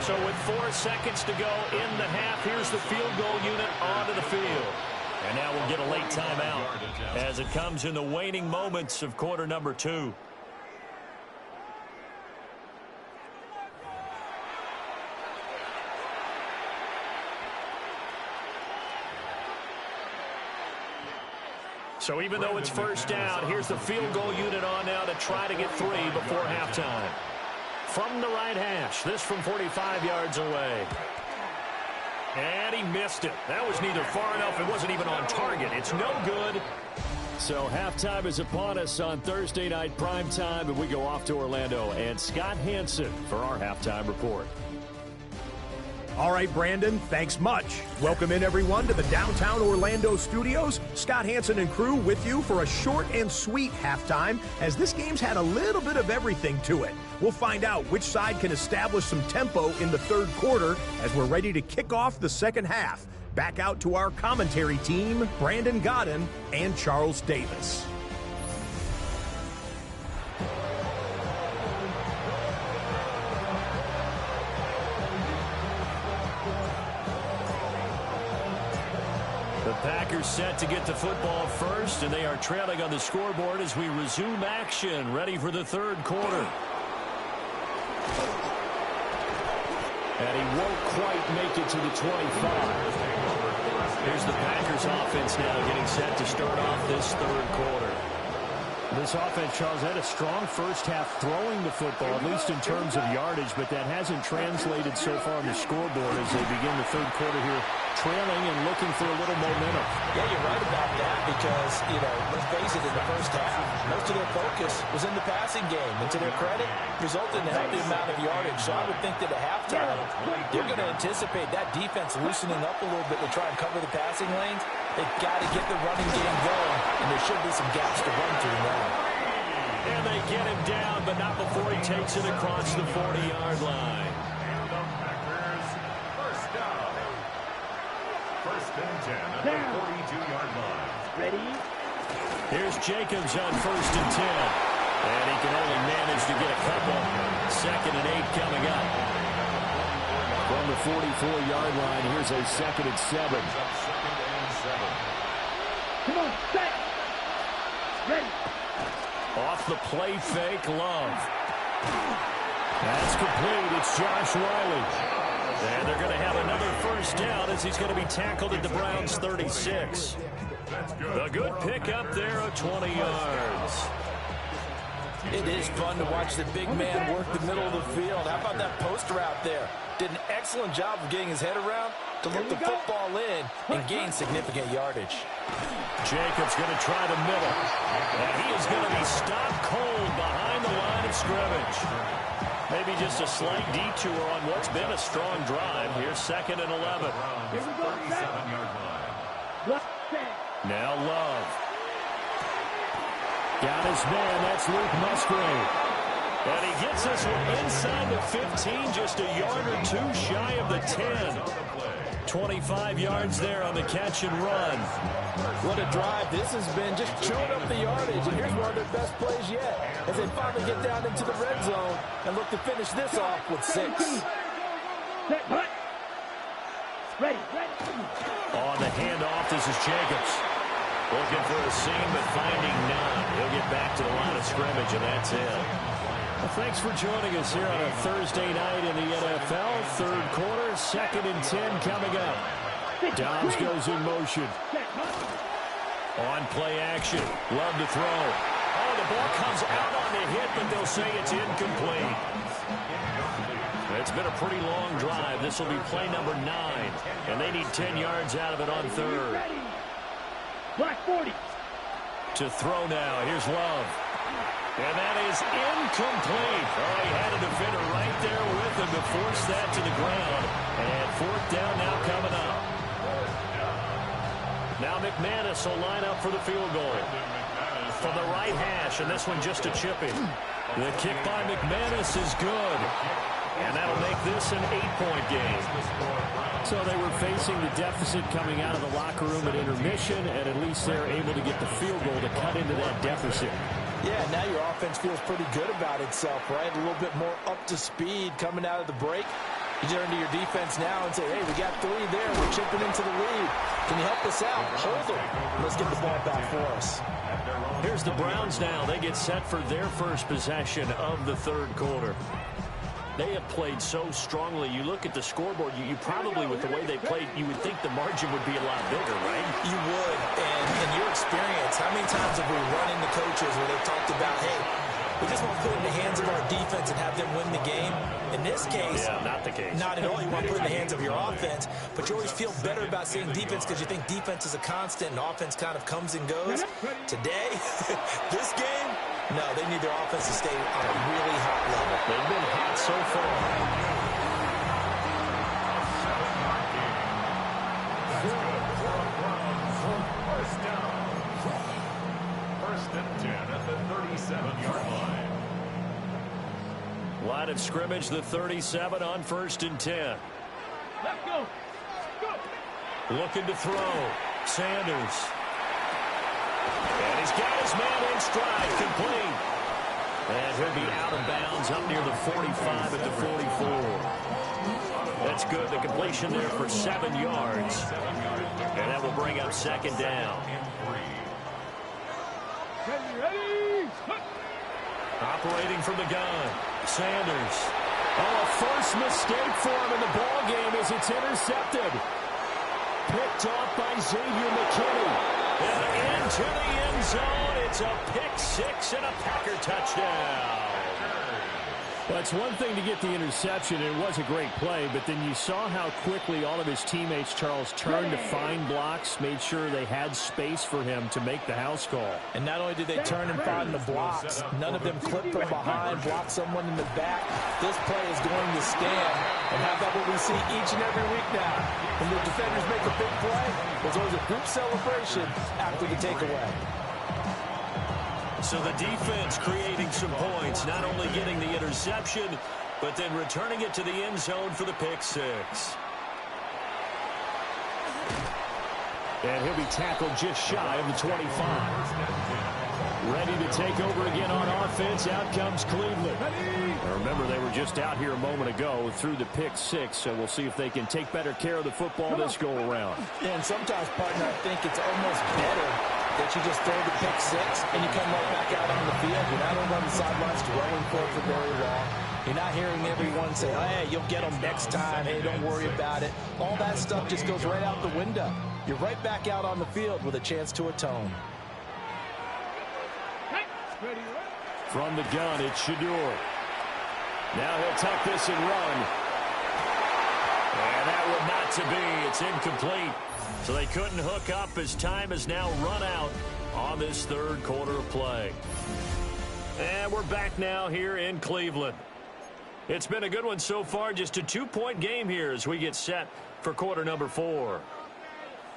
So with 4 seconds to go in the half, here's the field goal unit onto the field. And now we'll get a late timeout as it comes in the waning moments of quarter number 2. So even though it's first down, here's the field goal unit on now to try to get 3 before halftime. From the right hash, this from 45 yards away. And he missed it. That was neither far enough. It wasn't even on target. It's no good. So halftime is upon us on Thursday night primetime, and we go off to Orlando. And Scott Hansen for our halftime report. All right, Brandon, thanks much. Welcome in, everyone, to the downtown Orlando studios. Scott Hansen and crew with you for a short and sweet halftime, as this game's had a little bit of everything to it. We'll find out which side can establish some tempo in the third quarter as we're ready to kick off the second half. Back out to our commentary team, Brandon Godden and Charles Davis. Packers set to get the football first, and they are trailing on the scoreboard as we resume action, ready for the third quarter. And he won't quite make it to the 25. Here's the Packers offense now getting set to start off this third quarter. This offense, Charles, had a strong first half throwing the football, at least in terms of yardage, but that hasn't translated so far on the scoreboard as they begin the third quarter here, trailing and looking for a little momentum. Yeah, you're right about that because, let's face it, in the first half, most of their focus was in the passing game. And to their credit, resulted in a healthy amount of yardage. So I would think that at halftime, they're going to anticipate that defense loosening up a little bit to try and cover the passing lanes. They've got to get the running game going, and there should be some gaps to run through now. And they get him down, but not before he takes it across the 40-yard line. And the Packers, first down. First and 10 at the 42-yard line. Ready? Here's Jacobs on first and 10. And he can only manage to get a couple. Second and 8 coming up. From the 44-yard line, here's a second and 7. Come on, set. Ready. Off the play fake, Love. That's complete. It's Josh Riley. And they're going to have another first down as he's going to be tackled at the Browns' 36. A good pickup there of 20 yards. It is fun to watch the big man work the middle of the field. How about that post route there? Did an excellent job of getting his head around to look the football in and gain significant yardage. Jacobs going to try the middle. And he is going to be stopped cold behind the line of scrimmage. Maybe just a slight detour on what's been a strong drive. Here's second and 11. Now Love. Got his man. That's Luke Musgrave. And he gets this one inside the 15, just a yard or two shy of the 10. 25 yards there on the catch and run. What a drive. This has been just chewing up the yardage. And here's one of their best plays yet as they finally get down into the red zone and look to finish this off with 6. Set, hut. Ready. On the handoff, this is Jacobs. Looking for a seam, but finding none. He'll get back to the line of scrimmage, and that's it. Well, thanks for joining us here on a Thursday night in the NFL. Third quarter, second and 10 coming up. Dobbs goes in motion. On play action. Love to throw. Oh, the ball comes out on the hit, but they'll say it's incomplete. It's been a pretty long drive. This will be play number 9, and they need 10 yards out of it on third. Black 40. To throw now. Here's Love. And that is incomplete. Oh, he had a defender right there with him to force that to the ground. And fourth down now coming up. Now McManus will line up for the field goal. From the right hash, and this one just a chipping. The kick by McManus is good. And that'll make this an 8-point game. So they were facing the deficit coming out of the locker room at intermission, and at least they're able to get the field goal to cut into that deficit. Yeah, now your offense feels pretty good about itself, right? A little bit more up to speed coming out of the break. You turn to your defense now and say, hey, we got 3 there. We're chipping into the lead. Can you help us out? Hold them. Let's get the ball back for us. Here's the Browns now. They get set for their first possession of the third quarter. They have played so strongly. You look at the scoreboard, you probably, with the way they played, you would think the margin would be a lot bigger, right? You would. And in your experience, how many times have we run into coaches where they've talked about, hey, we just want to put it in the hands of our defense and have them win the game? In this case, not the case. Not at all. You want to put it in the hands of your offense, but you always feel better about saying defense because you think defense is a constant and offense kind of comes and goes. Today, this game, no, they need their offense to stay on a really hot level. They've been hot so far. First down. First and 10 at the 37-yard line. Line of scrimmage, the 37 on 1st and 10. Let's go. Go. Looking to throw. Sanders. And he's got his man in stride, complete. And he'll be out of bounds up near the 45 at the 44. That's good. The completion there for 7 yards. And that will bring up 2nd down. Ready. Operating from the gun. Sanders. Oh, a first mistake for him in the ball game as it's intercepted. Picked off by Xavier McKinney. And into the end zone. It's a pick 6 and a Packer touchdown. Well, it's one thing to get the interception. It was a great play, but then you saw how quickly all of his teammates, Charles, turned to find blocks, made sure they had space for him to make the house call. And not only did they turn and find the blocks, none of them clipped from behind, blocked someone in the back. This play is going to stand. And how about what we see each and every week now? When the defenders make a big play, there's always a group celebration after the takeaway. So the defense creating some points, not only getting the interception, but then returning it to the end zone for the pick 6. And he'll be tackled just shy of the 25. Ready to take over again on offense. Out comes Cleveland. Now remember, they were just out here a moment ago through the pick 6, so we'll see if they can take better care of the football this go-around. And sometimes, partner, I think it's almost better that you just throw the pick 6 and you come right back out on the field. You're not over on the sidelines dwelling for very long. You're not hearing everyone say, hey, you'll get them next time. Hey, don't worry about it. All that stuff just goes right out the window. You're right back out on the field with a chance to atone. From the gun, it's Shador. Now he'll tuck this and run. And that one not to be. It's incomplete. So they couldn't hook up as time has now run out on this third quarter of play. And we're back now here in Cleveland. It's been a good one so far. Just a 2-point game here as we get set for quarter number 4.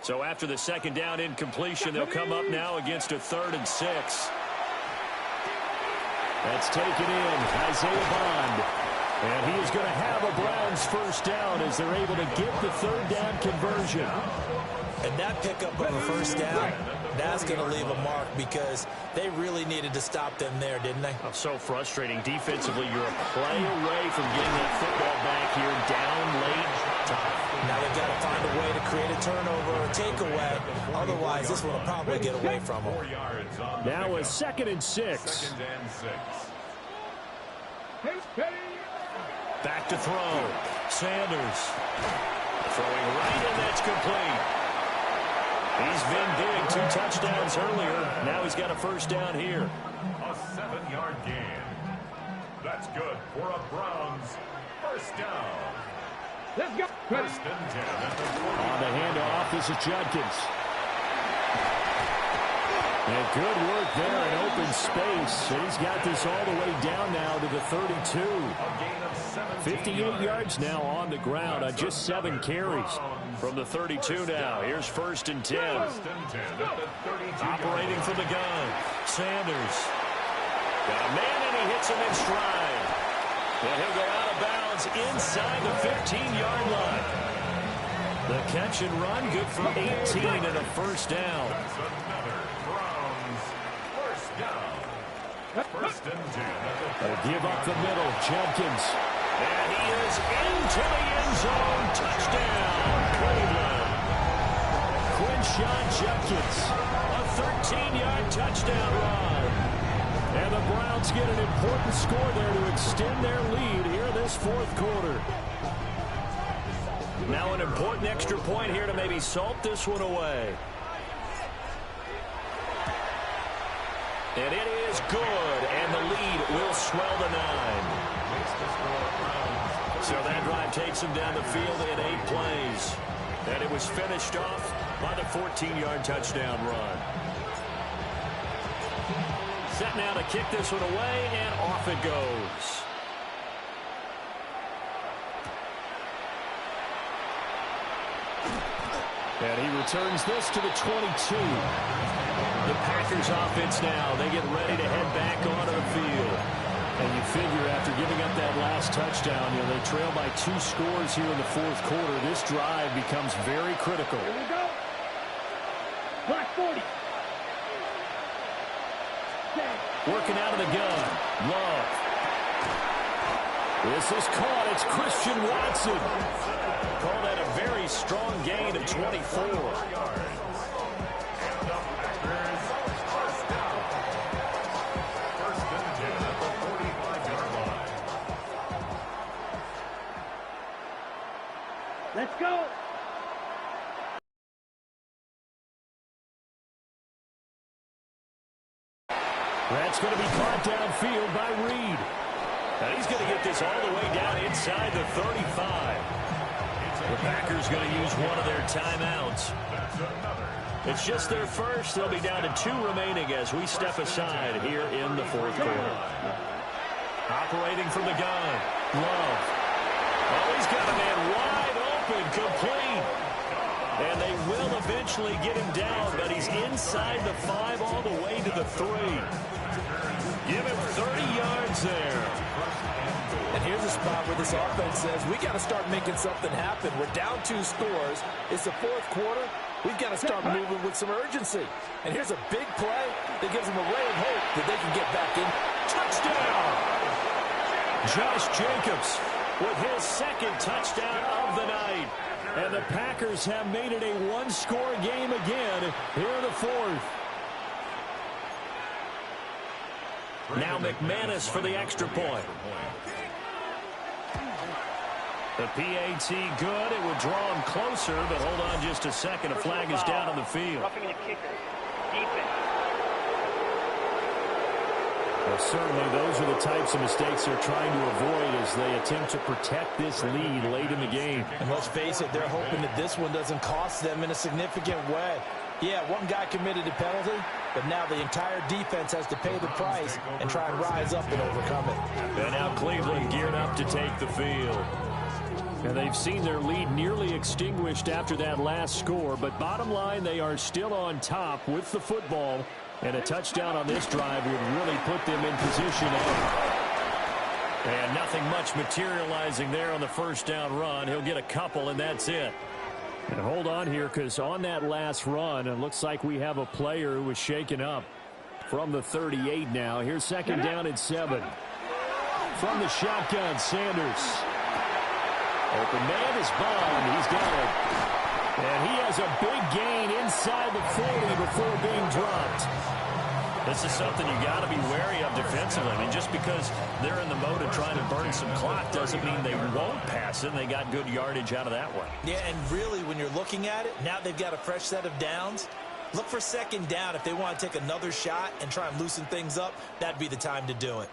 So after the 2nd down incompletion, they'll come up now against a 3rd and 6. That's taken in. Isaiah Bond. And he is going to have a Browns first down as they're able to get the 3rd down conversion. And that pickup of a first down, that's going to leave a mark because they really needed to stop them there, didn't they? Oh, so frustrating. Defensively, you're a play away from getting that football back here down late. Now they've got to find a way to create a turnover or a takeaway. Otherwise, this one will probably get away from them. Now a 2nd and 6. 2nd and 6. Back to throw. Sanders. Throwing right, and that's complete. He's been big. 2 touchdowns earlier. Now he's got a first down here. A 7-yard gain. That's good for a Browns first down. Let's go. First and 10 at the 40. On the handoff, this is Judkins. And good work there in open space. And he's got this all the way down now to the 32. A gain of 17 58 yards now on the ground on just 7 carries. From the 32 now, here's 1st and 10. First and 10 at the 32. Operating from the gun. Sanders. Got a man, and he hits him in stride. And he'll go out of bounds inside the 15-yard line. The catch and run, good for 18 and a first down. That's another Browns first down. First and 10 at the They'll give up the middle. Judkins. And he is into the end touchdown run. And the Browns get an important score there to extend their lead here this fourth quarter. Now an important extra point here to maybe salt this one away. And it is good, and the lead will swell to 9. So that drive takes them down the field in 8 plays. And it was finished off by the 14-yard touchdown run. Set now to kick this one away, and off it goes. And he returns this to the 22. The Packers offense now, they get ready to head back onto the field. And you figure after giving up that last touchdown, they trail by 2 scores here in the fourth quarter. This drive becomes very critical. Here we go. Black 40. Working out of the gun. Love. This is caught. It's Christian Watson. Call that a very strong gain of 24. Let's go. That's going to be caught downfield by Reed. And he's going to get this all the way down inside the 35. The Packers going to use one of their timeouts. It's just their first. They'll be down to 2 remaining as we step aside here in the fourth quarter. Operating from the gun. Love. Oh, he's got a man wide open, complete. And they will eventually get him down, but he's inside the 5 all the way to the 3. Give him 30 yards there. And here's a spot where this offense says, we got to start making something happen. We're down 2 scores. It's the fourth quarter. We've got to start moving with some urgency. And here's a big play that gives them a ray of hope that they can get back in. Touchdown! Josh Jacobs with his second touchdown of the night. And the Packers have made it a 1-score game again here in the fourth. Now McManus for the extra point. The PAT good. It would draw him closer, but hold on just a second. A flag is down on the field. Well, certainly those are the types of mistakes they're trying to avoid as they attempt to protect this lead late in the game. And let's face it, they're hoping that this one doesn't cost them in a significant way. Yeah, one guy committed a penalty, but now the entire defense has to pay the price and try and rise up and overcome it. And now Cleveland geared up to take the field. And they've seen their lead nearly extinguished after that last score, but bottom line, they are still on top with the football. And a touchdown on this drive would really put them in position. And nothing much materializing there on the first down run. He'll get a couple, and that's it. And hold on here, because on that last run, it looks like we have a player who was shaken up from the 38 now. Here's second down and 7. From the shotgun, Sanders. Open man is Bond. He's got it. And he has a big gain inside the 40 before being dropped. This is something you got to be wary of defensively. I mean, just because they're in the mode of trying to burn some clock doesn't mean they won't pass it. They got good yardage out of that one. Yeah, and really, when you're looking at it, now they've got a fresh set of downs. Look for second down. If they want to take another shot and try and loosen things up, that'd be the time to do it.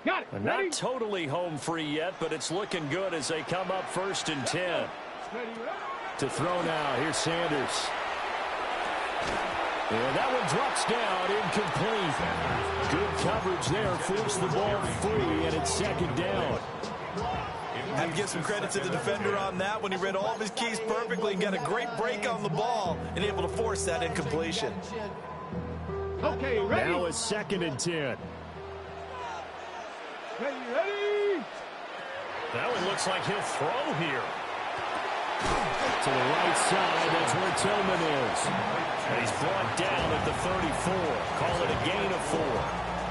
Got it. Not totally home free yet, but it's looking good as they come up 1st and 10. To throw now. Here's Sanders. And that one drops down, incomplete. Good coverage there, forced the ball free, and it's second down. Have to give some credit to the defender on that when he read all of his keys perfectly and got a great break on the ball and able to force that incompletion. Okay, ready. Now it's 2nd and 10. Ready. That one looks like he'll throw here. To the right side, that's where Tillman is. And he's brought down at the 34. Call it a gain of 4.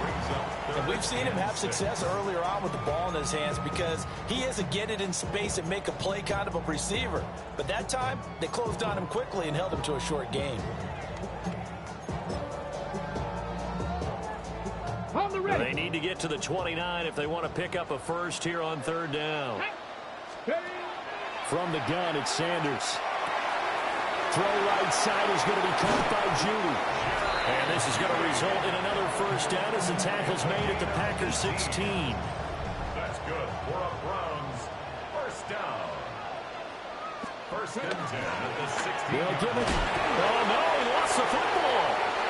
Brings up And we've seen him have success earlier on with the ball in his hands because he is a get it in space and make a play kind of a receiver. But that time, they closed on him quickly and held him to a short gain. They need to get to the 29 if they want to pick up a first here on third down. From the gun, it's Sanders. Throw right side is going to be caught by Judy. And this is going to result in another first down as the tackle's made at the Packers 16. That's good for a Browns first down. First and 10 at the 16. They'll give it. Oh, no, he lost the football.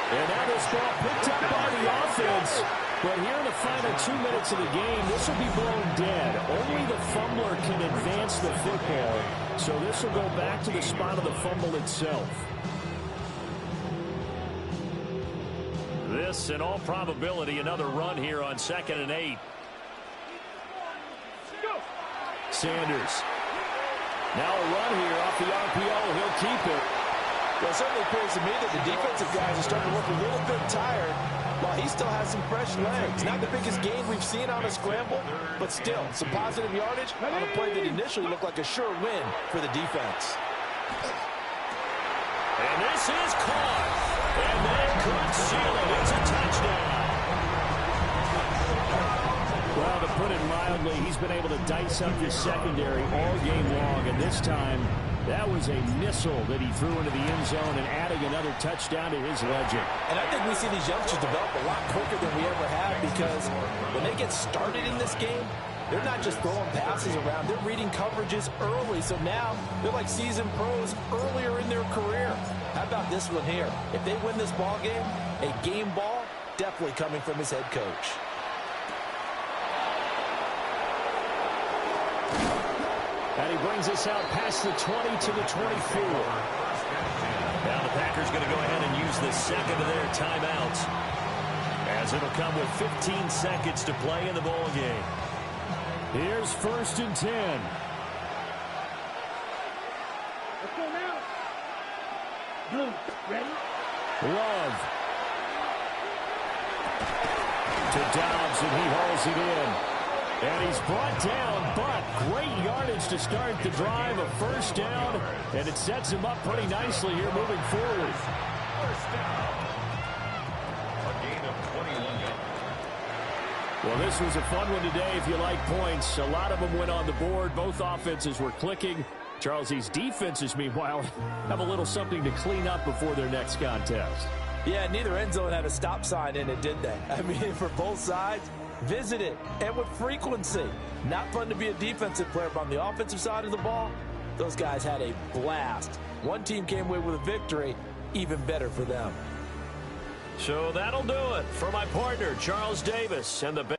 And now this ball picked up by the offense. But here in the final 2 minutes of the game, this will be blown dead. Only the fumbler can advance the football. So this will go back to the spot of the fumble itself. This, in all probability, another run here on 2nd and 8. Sanders. Now a run here off the RPO. He'll keep it. Well, it certainly appears to me that the defensive guys are starting to look a little bit tired while he still has some fresh legs. Not the biggest gain we've seen on a scramble, but still some positive yardage on a play that initially looked like a sure win for the defense. And this is caught. And that could seal it. It's a touchdown. Well, to put it mildly, he's been able to dice up his secondary all game long. And this time, that was a missile that he threw into the end zone and adding another touchdown to his ledger. And I think we see these youngsters develop a lot quicker than we ever have because when they get started in this game, they're not just throwing passes around. They're reading coverages early. So now they're like seasoned pros earlier in their career. How about this one here? If they win this ball game, a game ball definitely coming from his head coach. And he brings us out past the 20 to the 24. Now the Packers going to go ahead and use the second of their timeouts, as it'll come with 15 seconds to play in the ball game. Here's 1st and 10. Let's go now. Blue, ready? Love. To Dobbs, and he hauls it in. And he's brought down, but great yardage to start the drive. A first down, and it sets him up pretty nicely here moving forward. First down. A gain of 21 yards. Well, this was a fun one today if you like points. A lot of them went on the board. Both offenses were clicking. Charles, these defenses, meanwhile, have a little something to clean up before their next contest. Yeah, neither end zone had a stop sign in it, did they? I mean, for both sides, visit it, and with frequency. Not fun to be a defensive player, but on the offensive side of the ball, those guys had a blast. One team came away with a victory, even better for them. So that'll do it for my partner, Charles Davis, and the